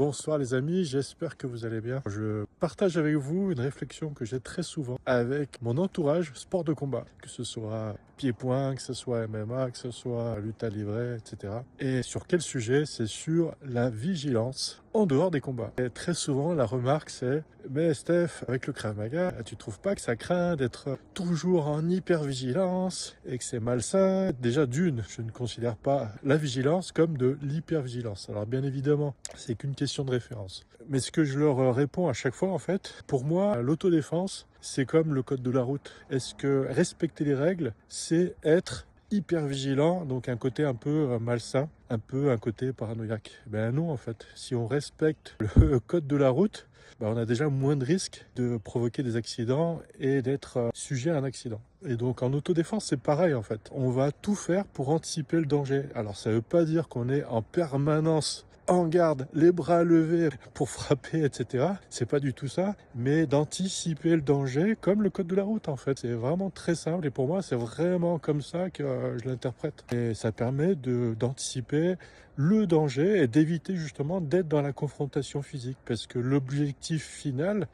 Bonsoir les amis, j'espère que vous allez bien. Je partage avec vous une réflexion que j'ai très souvent avec mon entourage sport de combat, que ce soit pied-point, que ce soit MMA, que ce soit lutte à livret, etc. Et sur quel sujet? C'est sur la vigilance en dehors des combats. Et très souvent, la remarque c'est « Mais Steph, avec le Krav Maga, tu trouves pas que ça craint d'être toujours en hyper-vigilance et que c'est malsain ?» Déjà d'une, je ne considère pas la vigilance comme de l'hyper-vigilance. Alors bien évidemment, c'est qu'une question de référence. Mais ce que je leur réponds à chaque fois, en fait, pour moi, l'autodéfense, c'est comme le code de la route. Est-ce que respecter les règles, c'est être hyper vigilant, donc un côté un peu malsain, un peu un côté paranoïaque? Ben non, en fait. Si on respecte le code de la route, ben on a déjà moins de risques de provoquer des accidents et d'être sujet à un accident. Et donc en autodéfense, c'est pareil en fait. On va tout faire pour anticiper le danger. Alors ça veut pas dire qu'on est en permanence en garde, les bras levés pour frapper, etc. C'est pas du tout ça, mais d'anticiper le danger comme le code de la route en fait. C'est vraiment très simple et pour moi c'est vraiment comme ça que je l'interprète. Et ça permet d'anticiper le danger et d'éviter justement d'être dans la confrontation physique parce que l'objectif final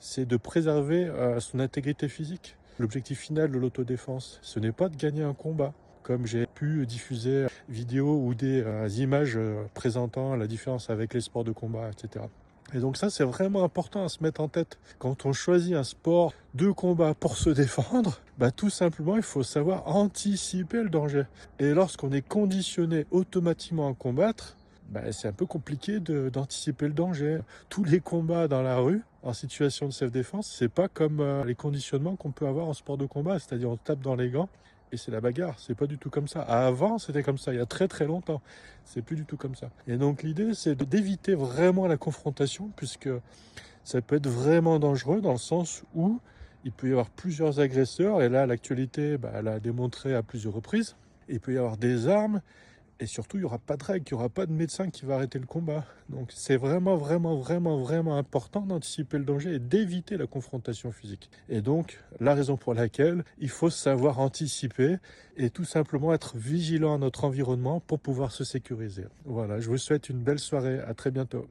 c'est de préserver son intégrité physique. L'objectif final de l'autodéfense, ce n'est pas de gagner un combat, comme j'ai pu diffuser vidéos ou des images présentant la différence avec les sports de combat, etc. Et donc ça, c'est vraiment important à se mettre en tête. Quand on choisit un sport de combat pour se défendre, tout simplement, il faut savoir anticiper le danger. Et lorsqu'on est conditionné automatiquement à combattre, c'est un peu compliqué d'anticiper le danger. Tous les combats dans la rue, en situation de self-défense, c'est pas comme les conditionnements qu'on peut avoir en sport de combat, c'est-à-dire on tape dans les gants et c'est la bagarre. C'est pas du tout comme ça. Avant, c'était comme ça, il y a très très longtemps. C'est plus du tout comme ça. Et donc l'idée, c'est d'éviter vraiment la confrontation, puisque ça peut être vraiment dangereux dans le sens où il peut y avoir plusieurs agresseurs, et là, l'actualité, elle a démontré à plusieurs reprises. Il peut y avoir des armes, et surtout, il n'y aura pas de règle, il n'y aura pas de médecin qui va arrêter le combat. Donc c'est vraiment important d'anticiper le danger et d'éviter la confrontation physique. Et donc, la raison pour laquelle il faut savoir anticiper et tout simplement être vigilant à notre environnement pour pouvoir se sécuriser. Voilà, je vous souhaite une belle soirée, à très bientôt.